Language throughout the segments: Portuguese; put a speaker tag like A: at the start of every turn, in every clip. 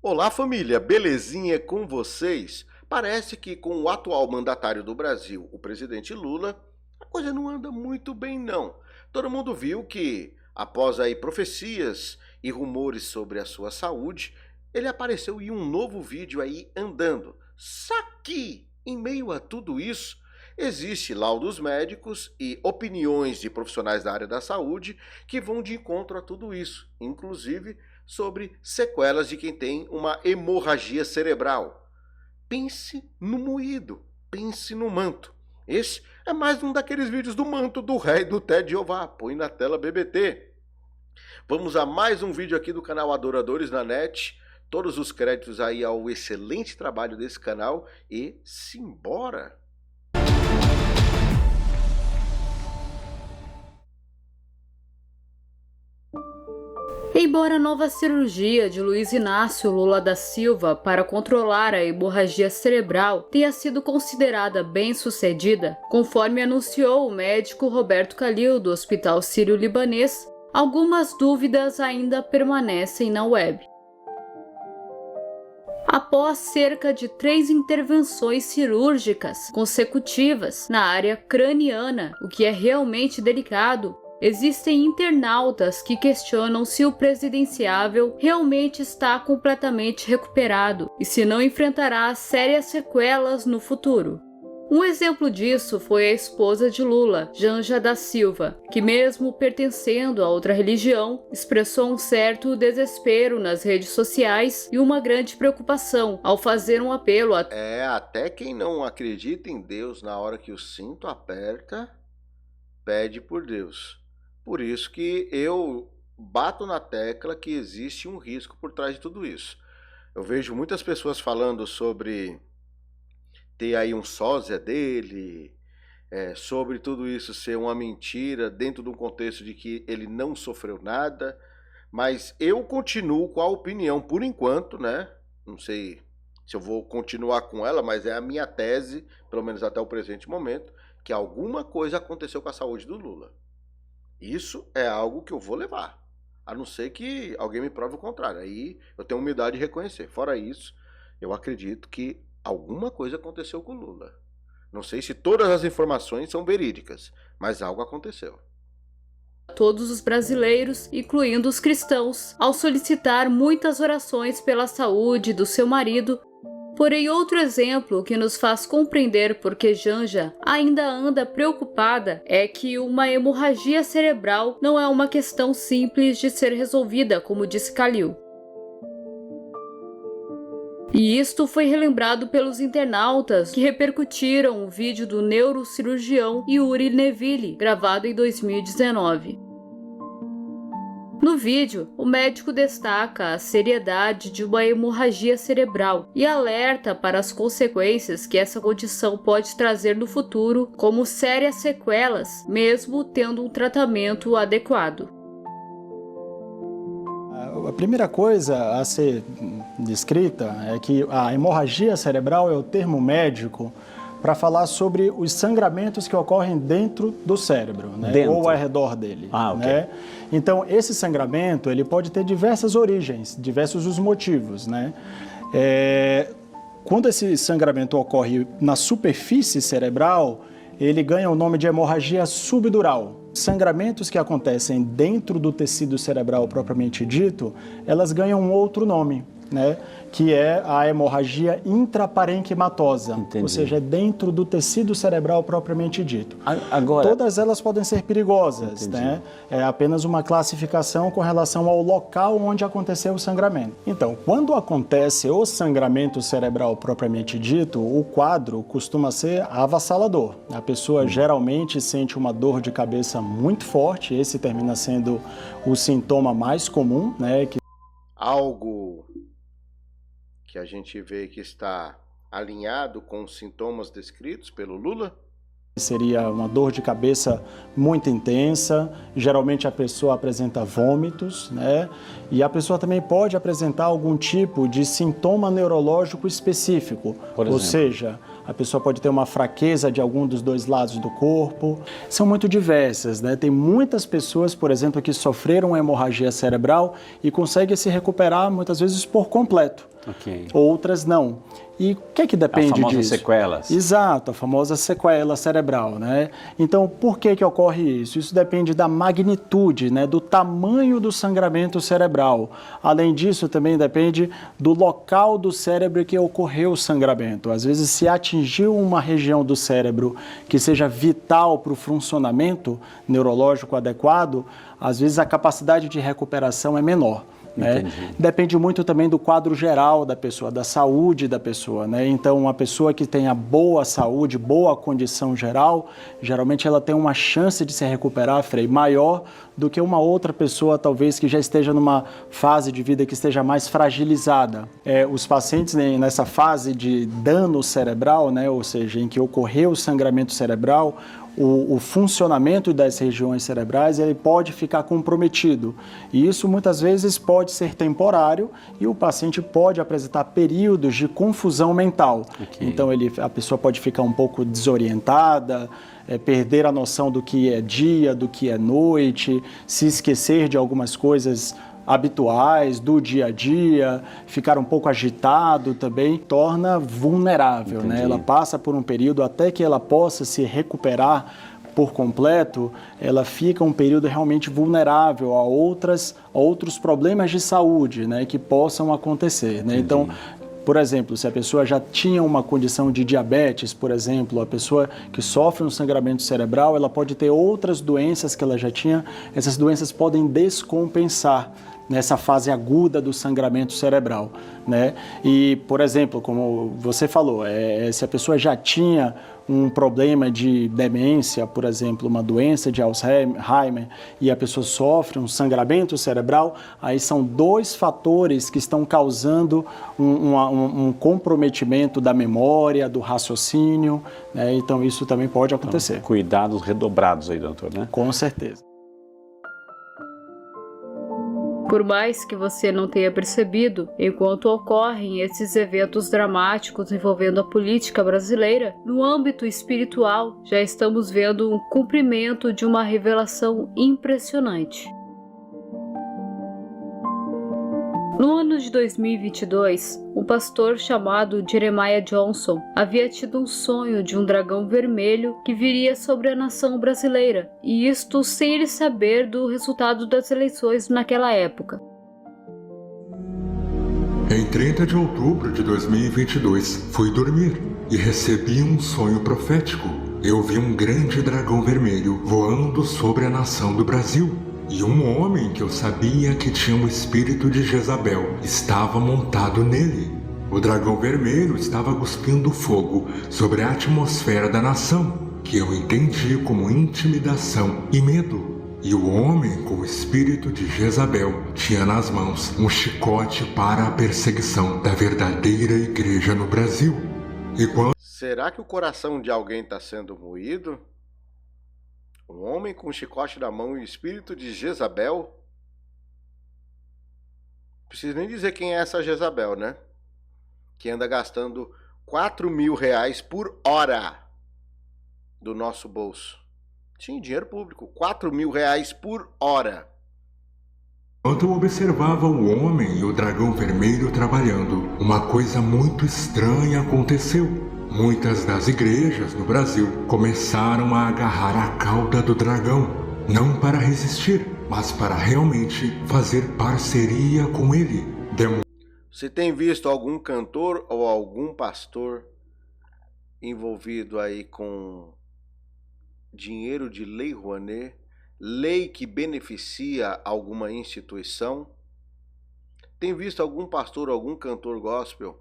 A: Olá família, belezinha com vocês? Parece que com o atual mandatário do Brasil, o presidente Lula, a coisa não anda muito bem não. Todo mundo viu que, após aí profecias e rumores sobre a sua saúde, ele apareceu em um novo vídeo aí andando. Só que, em meio a tudo isso, existe laudos médicos e opiniões de profissionais da área da saúde que vão de encontro a tudo isso, inclusive sobre sequelas de quem tem uma hemorragia cerebral. Pense no moído, pense no manto. Esse é mais um daqueles vídeos do manto do rei do Ted Jeová. Põe na tela BBT. Vamos a mais um vídeo aqui do canal Adoradores na Net. Todos os créditos aí ao excelente trabalho desse canal e simbora!
B: Embora a nova cirurgia de Luiz Inácio Lula da Silva para controlar a hemorragia cerebral tenha sido considerada bem-sucedida, conforme anunciou o médico Roberto Khalil do Hospital Sírio-Libanês, algumas dúvidas ainda permanecem na web. Após cerca de 3 intervenções cirúrgicas consecutivas na área craniana, o que é realmente delicado, existem internautas que questionam se o presidenciável realmente está completamente recuperado e se não enfrentará sérias sequelas no futuro. Um exemplo disso foi a esposa de Lula, Janja da Silva, que mesmo pertencendo a outra religião, expressou um certo desespero nas redes sociais e uma grande preocupação ao fazer um apelo a...
A: Até quem não acredita em Deus na hora que o cinto aperta, pede por Deus. Por isso que eu bato na tecla que existe um risco por trás de tudo isso. Eu vejo muitas pessoas falando sobre ter aí um sósia dele, sobre tudo isso ser uma mentira dentro de um contexto de que ele não sofreu nada, mas eu continuo com a opinião, por enquanto, né? Não sei se eu vou continuar com ela, mas é a minha tese, pelo menos até o presente momento, que alguma coisa aconteceu com a saúde do Lula. Isso é algo que eu vou levar, a não ser que alguém me prove o contrário. Aí eu tenho humildade de reconhecer. Fora isso, eu acredito que alguma coisa aconteceu com o Lula. Não sei se todas as informações são verídicas, mas algo aconteceu.
B: Todos os brasileiros, incluindo os cristãos, ao solicitar muitas orações pela saúde do seu marido. Porém, outro exemplo que nos faz compreender por que Janja ainda anda preocupada é que uma hemorragia cerebral não é uma questão simples de ser resolvida, como disse Khalil. E isto foi relembrado pelos internautas que repercutiram o vídeo do neurocirurgião Yuri Neville, gravado em 2019. No vídeo, o médico destaca a seriedade de uma hemorragia cerebral e alerta para as consequências que essa condição pode trazer no futuro, como sérias sequelas, mesmo tendo um tratamento adequado.
C: A primeira coisa a ser descrita é que a hemorragia cerebral é o termo médico para falar sobre os sangramentos que ocorrem dentro do cérebro, né? Ou ao redor dele.
D: Ok.
C: Né? Então, esse sangramento ele pode ter diversas origens, diversos os motivos. Né? Quando esse sangramento ocorre na superfície cerebral, ele ganha o nome de hemorragia subdural. Sangramentos que acontecem dentro do tecido cerebral propriamente dito, elas ganham um outro nome, né? Que é a hemorragia intraparenquimatosa,
D: Entendi.
C: ou seja, é dentro do tecido cerebral propriamente dito.
D: Agora,
C: todas elas podem ser perigosas, né? É apenas uma classificação com relação ao local onde aconteceu o sangramento. Então, quando acontece o sangramento cerebral propriamente dito, o quadro costuma ser avassalador. A pessoa geralmente sente uma dor de cabeça muito forte, esse termina sendo o sintoma mais comum, né?
A: Algo que a gente vê que está alinhado com os sintomas descritos pelo Lula?
C: Seria uma dor de cabeça muito intensa, geralmente a pessoa apresenta vômitos, né? E a pessoa também pode apresentar algum tipo de sintoma neurológico específico, ou seja, a pessoa pode ter uma fraqueza de algum dos dois lados do corpo. São muito diversas, né? Tem muitas pessoas, por exemplo, que sofreram hemorragia cerebral e conseguem se recuperar muitas vezes por completo.
D: Ok.
C: outras não. E o que é que depende disso?
D: As famosas sequelas.
C: Exato, a famosa sequela cerebral, né? Então, por que ocorre isso? Isso depende da magnitude, né, do tamanho do sangramento cerebral. Além disso, também depende do local do cérebro que ocorreu o sangramento. Às vezes, se atingiu uma região do cérebro que seja vital para o funcionamento neurológico adequado, às vezes a capacidade de recuperação é menor. Né? Depende muito também do quadro geral da pessoa, da saúde da pessoa, né? Então, uma pessoa que tenha boa saúde, boa condição geral, geralmente ela tem uma chance de se recuperar, Frei, maior do que uma outra pessoa, talvez, que já esteja numa fase de vida que esteja mais fragilizada. Os pacientes nessa fase de dano cerebral, né? Ou seja, em que ocorreu o sangramento cerebral, o funcionamento das regiões cerebrais ele pode ficar comprometido. E isso muitas vezes pode ser temporário e o paciente pode apresentar períodos de confusão mental. Okay. Então a pessoa pode ficar um pouco desorientada, perder a noção do que é dia, do que é noite, se esquecer de algumas coisas habituais do dia a dia, ficar um pouco agitado também, torna vulnerável, né? Ela passa por um período até que ela possa se recuperar por completo, ela fica um período realmente vulnerável a outros problemas de saúde, né, que possam acontecer, né? Então, por exemplo, se a pessoa já tinha uma condição de diabetes, por exemplo, a pessoa que sofre um sangramento cerebral, ela pode ter outras doenças que ela já tinha, essas doenças podem descompensar nessa fase aguda do sangramento cerebral, né? E, por exemplo, como você falou, se a pessoa já tinha um problema de demência, por exemplo, uma doença de Alzheimer, e a pessoa sofre um sangramento cerebral, aí são dois fatores que estão causando um comprometimento da memória, do raciocínio, né? Então isso também pode acontecer.
D: Então, cuidados redobrados aí, doutor, né?
C: Com certeza.
B: Por mais que você não tenha percebido, enquanto ocorrem esses eventos dramáticos envolvendo a política brasileira, no âmbito espiritual já estamos vendo um cumprimento de uma revelação impressionante. No ano de 2022, um pastor chamado Jeremiah Johnson havia tido um sonho de um dragão vermelho que viria sobre a nação brasileira, e isto sem ele saber do resultado das eleições naquela época.
E: Em 30 de outubro de 2022, fui dormir e recebi um sonho profético. Eu vi um grande dragão vermelho voando sobre a nação do Brasil. E um homem que eu sabia que tinha um espírito de Jezabel estava montado nele. O dragão vermelho estava cuspindo fogo sobre a atmosfera da nação, que eu entendi como intimidação e medo. E o homem com o espírito de Jezabel tinha nas mãos um chicote para a perseguição da verdadeira igreja no Brasil.
A: Será que o coração de alguém está sendo moído? Um homem com um chicote na mão e o espírito de Jezabel? Não preciso nem dizer quem é essa Jezabel, né? Que anda gastando R$4.000 por hora do nosso bolso. Sim, dinheiro público. R$4.000 por hora.
E: Enquanto eu observava o homem e o dragão vermelho trabalhando, uma coisa muito estranha aconteceu. Muitas das igrejas no Brasil começaram a agarrar a cauda do dragão, não para resistir, mas para realmente fazer parceria com ele.
A: Você tem visto algum cantor ou algum pastor envolvido aí com dinheiro de Lei Rouanet, lei que beneficia alguma instituição? Tem visto algum pastor ou algum cantor gospel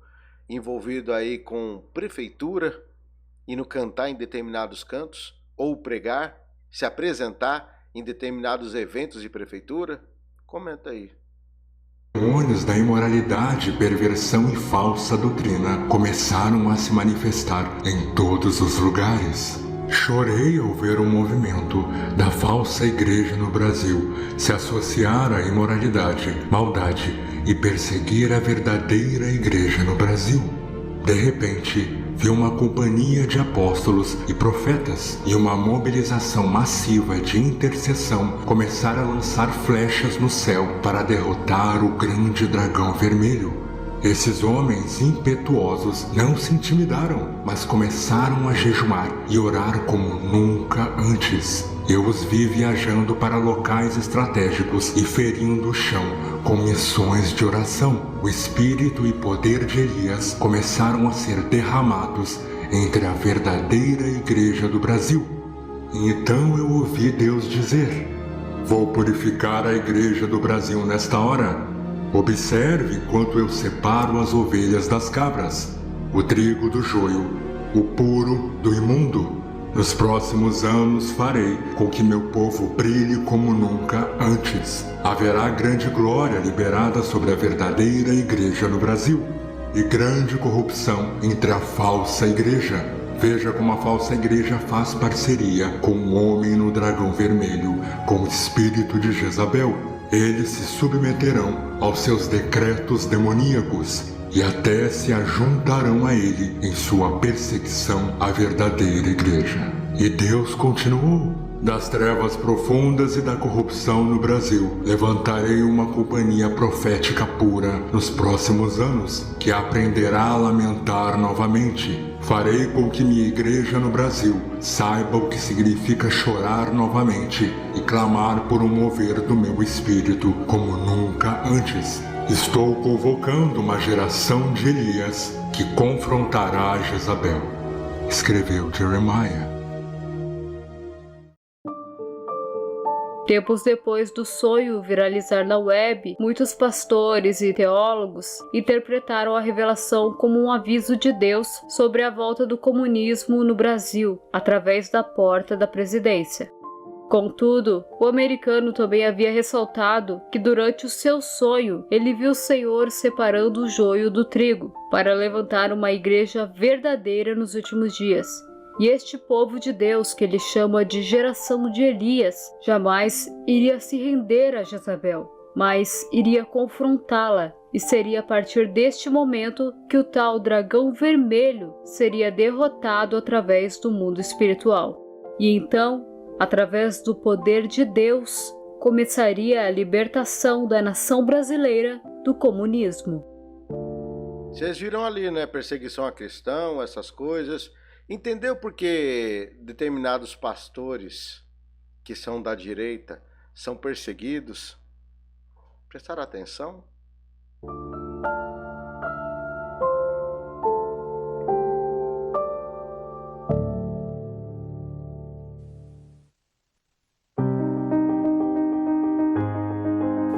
A: envolvido aí com prefeitura, indo cantar em determinados cantos, ou pregar, se apresentar em determinados eventos de prefeitura? Comenta aí.
E: Demônios da imoralidade, perversão e falsa doutrina começaram a se manifestar em todos os lugares. Chorei ao ver o movimento da falsa igreja no Brasil se associar à imoralidade, maldade e perseguir a verdadeira igreja no Brasil. De repente, vi uma companhia de apóstolos e profetas e uma mobilização massiva de intercessão começar a lançar flechas no céu para derrotar o grande dragão vermelho. Esses homens impetuosos não se intimidaram, mas começaram a jejuar e orar como nunca antes. Eu os vi viajando para locais estratégicos e ferindo o chão com missões de oração. O espírito e poder de Elias começaram a ser derramados entre a verdadeira igreja do Brasil. Então eu ouvi Deus dizer: vou purificar a igreja do Brasil nesta hora. Observe quanto eu separo as ovelhas das cabras, o trigo do joio, o puro do imundo. Nos próximos anos farei com que meu povo brilhe como nunca antes. Haverá grande glória liberada sobre a verdadeira igreja no Brasil e grande corrupção entre a falsa igreja. Veja como a falsa igreja faz parceria com o homem no dragão vermelho, com o espírito de Jezabel. Eles se submeterão aos seus decretos demoníacos e até se ajuntarão a ele em sua perseguição à verdadeira igreja. E Deus continuou: das trevas profundas e da corrupção no Brasil, levantarei uma companhia profética pura nos próximos anos, que aprenderá a lamentar novamente. Farei com que minha igreja no Brasil saiba o que significa chorar novamente e clamar por um mover do meu espírito como nunca antes. Estou convocando uma geração de Elias que confrontará Jezabel. Escreveu Jeremiah.
B: Tempos depois do sonho viralizar na web, muitos pastores e teólogos interpretaram a revelação como um aviso de Deus sobre a volta do comunismo no Brasil, através da porta da presidência. Contudo, o americano também havia ressaltado que durante o seu sonho ele viu o Senhor separando o joio do trigo para levantar uma igreja verdadeira nos últimos dias. E este povo de Deus, que ele chama de geração de Elias, jamais iria se render a Jezabel, mas iria confrontá-la, e seria a partir deste momento que o tal dragão vermelho seria derrotado através do mundo espiritual. E então, através do poder de Deus, começaria a libertação da nação brasileira do comunismo.
A: Vocês viram ali, né? Perseguição a cristão, essas coisas. Entendeu por que determinados pastores que são da direita são perseguidos? Prestaram atenção?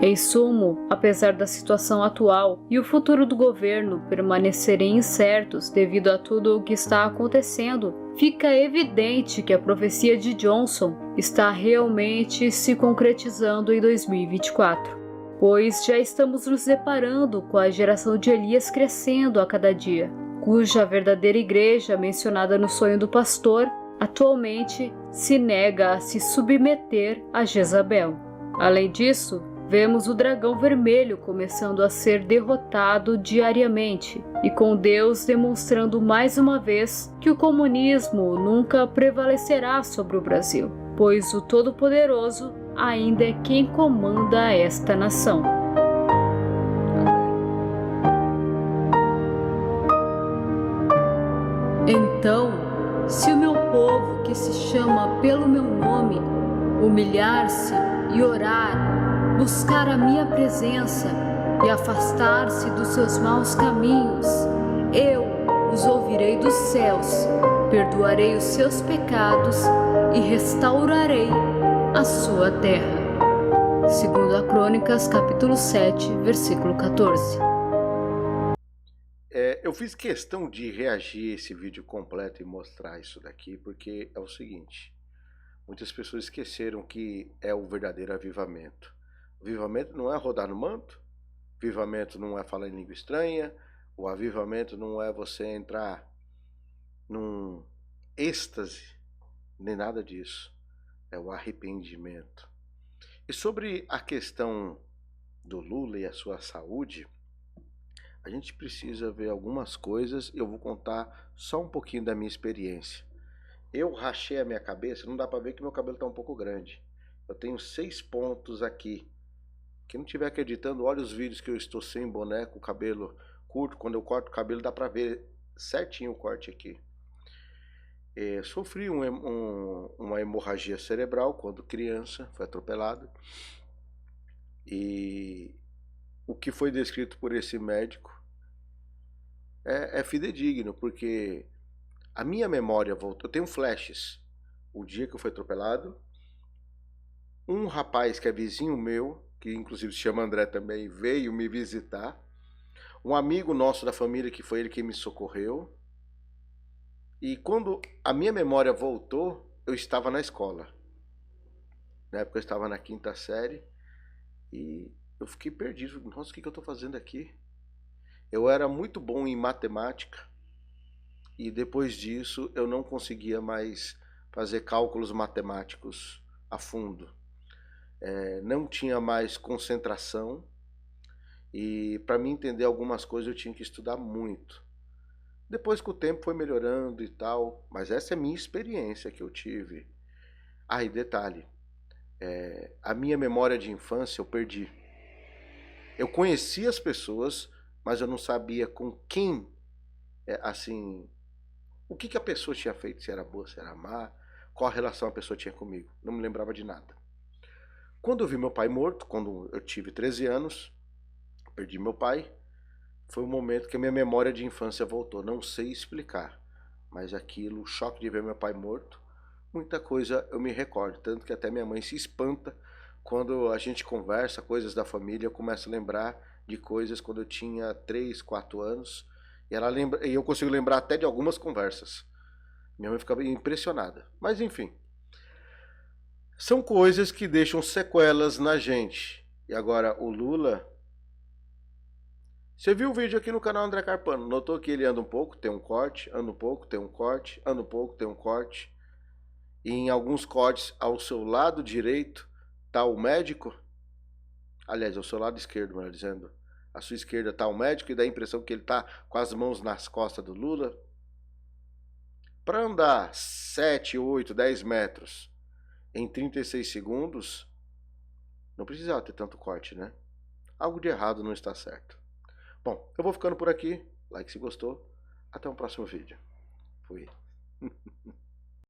B: Em sumo, apesar da situação atual e o futuro do governo permanecerem incertos devido a tudo o que está acontecendo, fica evidente que a profecia de Johnson está realmente se concretizando em 2024, pois já estamos nos deparando com a geração de Elias crescendo a cada dia, cuja verdadeira igreja mencionada no sonho do pastor atualmente se nega a se submeter a Jezabel. Além disso, vemos o dragão vermelho começando a ser derrotado diariamente, e com Deus demonstrando mais uma vez que o comunismo nunca prevalecerá sobre o Brasil, pois o Todo-Poderoso ainda é quem comanda esta nação. Então, se o meu povo, que se chama pelo meu nome, humilhar-se e orar, buscar a minha presença e afastar-se dos seus maus caminhos, eu os ouvirei dos céus, perdoarei os seus pecados e restaurarei a sua terra. Segundo a Crônicas, capítulo 7, versículo 14.
A: Eu fiz questão de reagir a esse vídeo completo e mostrar isso daqui, porque é o seguinte: muitas pessoas esqueceram que é o verdadeiro avivamento. O avivamento não é rodar no manto, o avivamento não é falar em língua estranha, o avivamento não é você entrar num êxtase, nem nada disso. É o arrependimento. E sobre a questão do Lula e a sua saúde, a gente precisa ver algumas coisas. Eu vou contar só um pouquinho da minha experiência. Eu rachei a minha cabeça, não dá para ver que meu cabelo está um pouco grande. Eu tenho 6 pontos aqui. Quem não estiver acreditando, olha os vídeos que eu estou sem boné, com o cabelo curto, quando eu corto o cabelo dá pra ver certinho o corte aqui. Sofri uma hemorragia cerebral quando criança, foi atropelado. E o que foi descrito por esse médico é fidedigno, porque a minha memória voltou. Eu tenho flashes. O dia que eu fui atropelado, um rapaz que é vizinho meu, que inclusive se chama André também, veio me visitar. Um amigo nosso da família, que foi ele que me socorreu. E quando a minha memória voltou, eu estava na escola. Na época eu estava na 5ª série e eu fiquei perdido. Nossa, o que eu estou fazendo aqui? Eu era muito bom em matemática e depois disso eu não conseguia mais fazer cálculos matemáticos a fundo. Não tinha mais concentração e para mim entender algumas coisas eu tinha que estudar muito. Depois que o tempo foi melhorando e tal, mas essa é a minha experiência que eu tive. Ah, e detalhe, a minha memória de infância eu perdi. Eu conhecia as pessoas, mas eu não sabia com quem, assim, o que a pessoa tinha feito, se era boa, se era má, qual a relação a pessoa tinha comigo. Não me lembrava de nada. Quando eu vi meu pai morto, quando eu tive 13 anos, perdi meu pai, foi um momento que a minha memória de infância voltou. Não sei explicar, mas aquilo, o choque de ver meu pai morto, muita coisa eu me recordo. Tanto que até minha mãe se espanta quando a gente conversa, coisas da família, eu começo a lembrar de coisas quando eu tinha 3, 4 anos. E ela lembra, e eu consigo lembrar até de algumas conversas. Minha mãe ficava impressionada. Mas enfim, são coisas que deixam sequelas na gente. E agora o Lula... Você viu o vídeo aqui no canal André Carpano, notou que ele anda um pouco, tem um corte, anda um pouco, tem um corte, anda um pouco, tem um corte. E em alguns cortes, ao seu lado direito, está o médico. Aliás, ao seu lado esquerdo, melhor dizendo. À sua esquerda está o médico e dá a impressão que ele está com as mãos nas costas do Lula. Para andar 7, 8, 10 metros em 36 segundos, não precisava ter tanto corte, né? Algo de errado não está certo. Bom, eu vou ficando por aqui. Like se gostou. Até o próximo vídeo. Fui.